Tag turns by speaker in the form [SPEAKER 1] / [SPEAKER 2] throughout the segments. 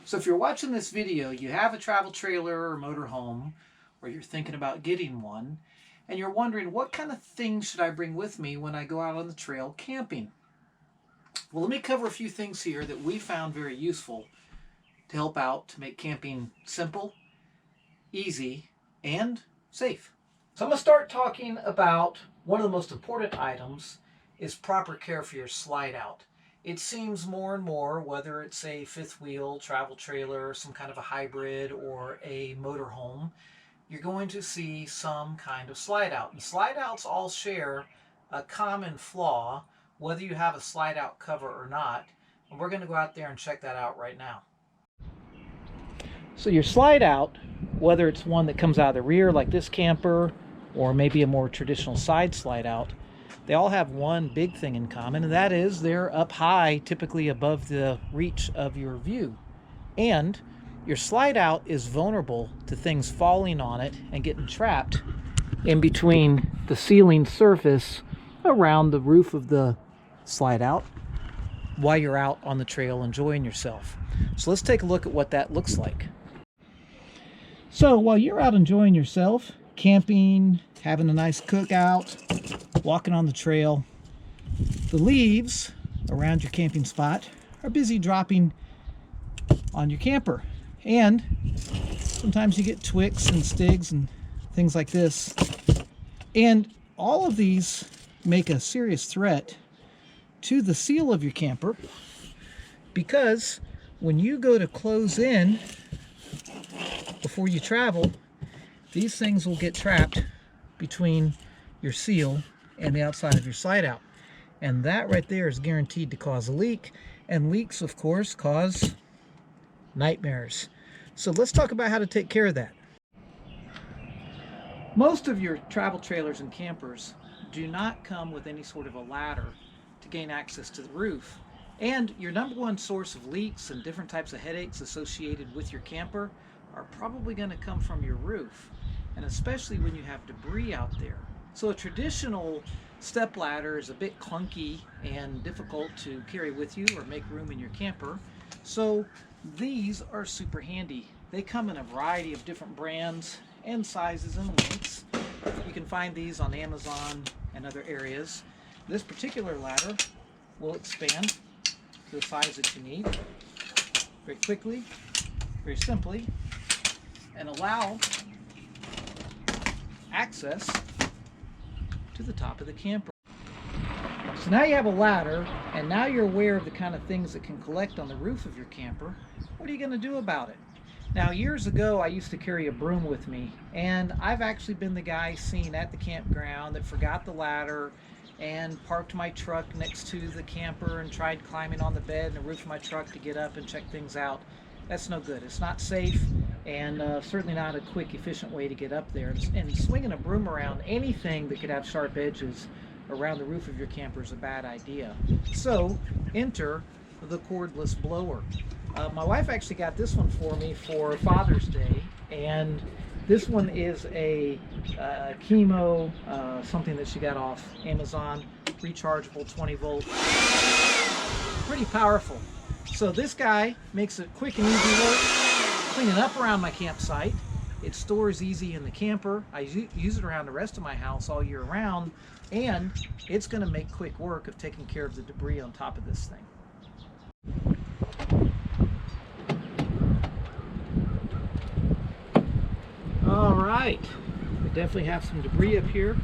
[SPEAKER 1] So if you're watching this video, you have a travel trailer or motorhome, or you're thinking about getting one, and you're wondering what kind of things should I bring with me when I go out on the trail camping? Well, let me cover a few things here that we found very useful to help out to make camping simple, easy, and safe. So I'm going to start talking about one of the most important items is proper care for your slide out. It seems more and more, whether it's a fifth wheel travel trailer, some kind of a hybrid, or a motorhome, you're going to see some kind of slide out. And slide outs all share a common flaw, whether you have a slide out cover or not. And we're going to go out there and check that out right now. So your slide out, whether it's one that comes out of the rear like this camper, or maybe a more traditional side slide out, they all have one big thing in common, and that is they're up high, typically above the reach of your view. And your slide out is vulnerable to things falling on it and getting trapped in between the ceiling surface around the roof of the slide out while you're out on the trail enjoying yourself. So let's take a look at what that looks like. So while you're out enjoying yourself, camping, having a nice cookout, walking on the trail, the leaves around your camping spot are busy dropping on your camper. And sometimes you get twigs and stigs and things like this. And all of these make a serious threat to the seal of your camper, because when you go to close in before you travel, these things will get trapped between your seal and the outside of your slide out. And that right there is guaranteed to cause a leak. And leaks, of course, cause nightmares. So let's talk about how to take care of that. Most of your travel trailers and campers do not come with any sort of a ladder to gain access to the roof. And your number one source of leaks and different types of headaches associated with your camper are probably going to come from your roof, and especially when you have debris out there. So a traditional step ladder is a bit clunky and difficult to carry with you or make room in your camper. So these are super handy. They come in a variety of different brands and sizes and lengths. You can find these on Amazon and other areas. This particular ladder will expand to the size that you need very quickly, very simply, and allow access to the top of the camper. So now you have a ladder, and now you're aware of the kind of things that can collect on the roof of your camper. What are you going to do about it? Now, years ago, I used to carry a broom with me, and I've actually been the guy seen at the campground that forgot the ladder and parked my truck next to the camper and tried climbing on the bed and the roof of my truck to get up and check things out. That's no good. It's not safe, and certainly not a quick, efficient way to get up there. And swinging a broom around anything that could have sharp edges around the roof of your camper is a bad idea. So enter the Cordless Blower. My wife actually got this one for me for Father's Day, and this one is a chemo, something that she got off Amazon, rechargeable 20 volt, pretty powerful. So this guy makes it quick and easy work, cleaning up around my campsite. It stores easy in the camper. I use it around the rest of my house all year round, and it's going to make quick work of taking care of the debris on top of this thing. All right, we definitely have some debris up here.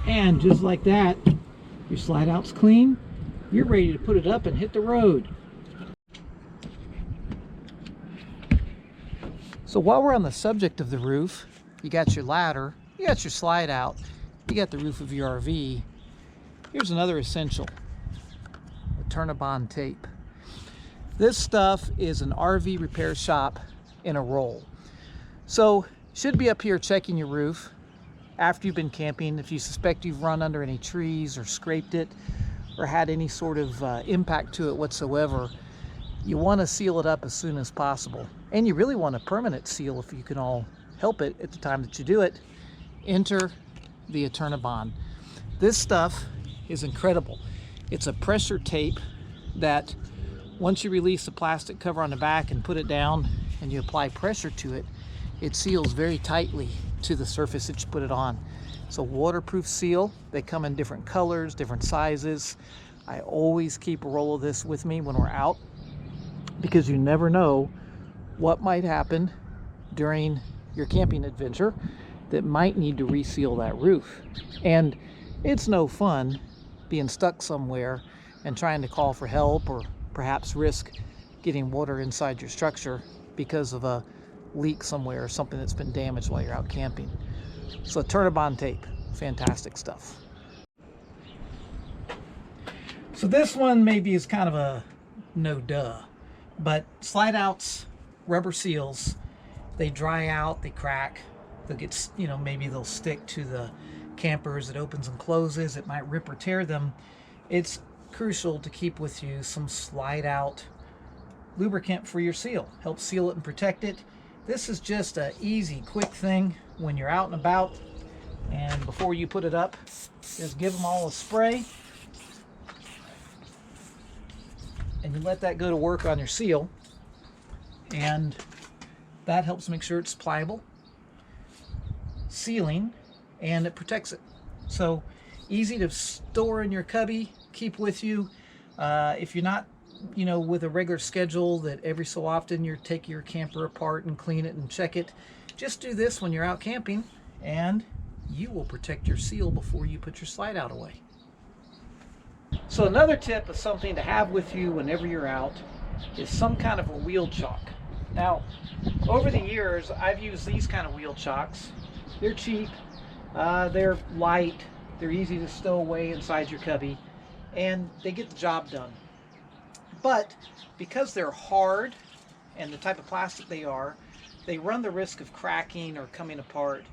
[SPEAKER 1] And just like that, your slide out's clean. You're ready to put it up and hit the road. So while we're on the subject of the roof, you got your ladder, you got your slide out, you got the roof of your RV. Here's another essential: Eternabond tape. This stuff is an RV repair shop in a roll. So should be up here checking your roof after you've been camping. If you suspect you've run under any trees or scraped it or had any sort of impact to it whatsoever, you want to seal it up as soon as possible. And you really want a permanent seal if you can all help it at the time that you do it, enter the Eternabond. This stuff is incredible. It's a pressure tape that once you release the plastic cover on the back and put it down and you apply pressure to it, it seals very tightly to the surface that you put it on. It's a waterproof seal. They come in different colors, different sizes. I always keep a roll of this with me when we're out because you never know what might happen during your camping adventure that might need to reseal that roof. And it's no fun being stuck somewhere and trying to call for help or perhaps risk getting water inside your structure because of a leak somewhere or something that's been damaged while you're out camping. So Eternabond tape, fantastic stuff. So this one maybe is kind of a no duh, but slide outs, rubber seals, they dry out, they crack, they'll get, maybe they'll stick to the campers. It opens and closes, it might rip or tear them. It's crucial to keep with you some slide out lubricant for your seal. Help seal it and protect it. This is just an easy, quick thing when you're out and about, and before you put it up, just give them all a spray and you let that go to work on your seal, and that helps make sure it's pliable, sealing, and it protects it. So easy to store in your cubby, keep with you. If you're not, with a regular schedule that every so often you take your camper apart and clean it and check it, just do this when you're out camping and you will protect your seal before you put your slide out away. So another tip of something to have with you whenever you're out is some kind of a wheel chock. Now, over the years, I've used these kind of wheel chocks. They're cheap, they're light, they're easy to stow away inside your cubby, and they get the job done. But because they're hard and the type of plastic they are, they run the risk of cracking or coming apart.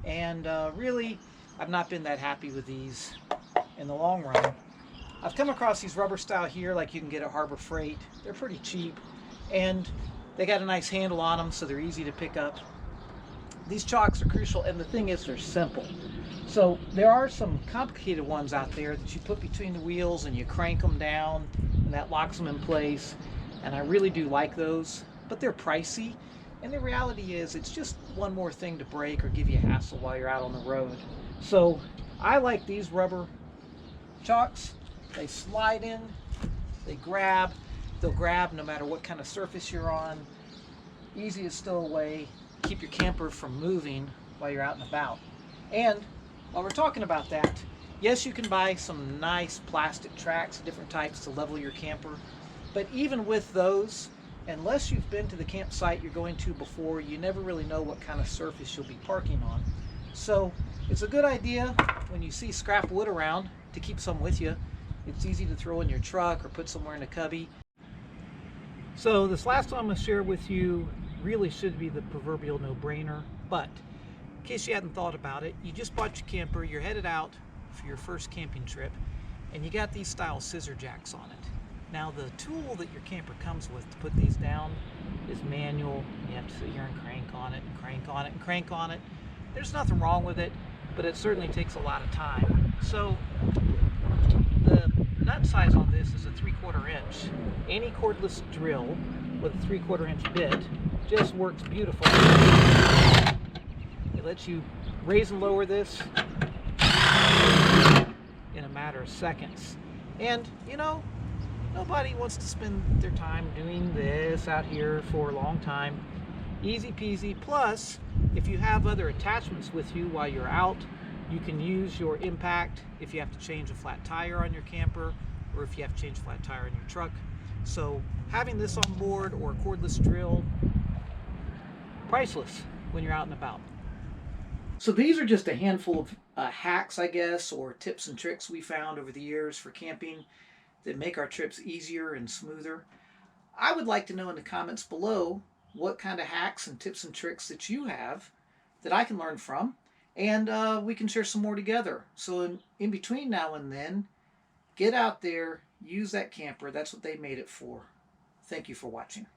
[SPEAKER 1] And really, I've not been that happy with these in the long run. I've come across these rubber style here, like you can get at Harbor Freight. They're pretty cheap, and they got a nice handle on them, so they're easy to pick up. These chocks are crucial, and the thing is, they're simple. So there are some complicated ones out there that you put between the wheels and you crank them down, and that locks them in place. And I really do like those, but they're pricey. And the reality is, it's just one more thing to break or give you a hassle while you're out on the road. So I like these rubber chocks. They slide in, they grab, they'll grab no matter what kind of surface you're on. Easy to stow away, keep your camper from moving while you're out and about. And while we're talking about that, yes, you can buy some nice plastic tracks, different types to level your camper. But even with those, unless you've been to the campsite you're going to before, you never really know what kind of surface you'll be parking on. So it's a good idea when you see scrap wood around to keep some with you. It's easy to throw in your truck or put somewhere in a cubby. So this last one I'm going to share with you really should be the proverbial no-brainer, but in case you hadn't thought about it, you just bought your camper, you're headed out for your first camping trip, and you got these style scissor jacks on it. Now the tool that your camper comes with to put these down is manual. You have to sit here and crank on it and crank on it and crank on it. There's nothing wrong with it, but it certainly takes a lot of time. So the nut size on this is a 3/4 inch. Any cordless drill with a 3/4 inch bit just works beautiful. It lets you raise and lower this in a matter of seconds. And nobody wants to spend their time doing this out here for a long time. Easy peasy. Plus, if you have other attachments with you while you're out, you can use your impact if you have to change a flat tire on your camper, or if you have to change a flat tire in your truck. So having this on board, or a cordless drill, priceless when you're out and about. So these are just a handful of hacks, I guess, or tips and tricks we found over the years for camping that make our trips easier and smoother. I would like to know in the comments below what kind of hacks and tips and tricks that you have that I can learn from, and we can share some more together. So in between now and then, get out there, use that camper. That's what they made it for. Thank you for watching.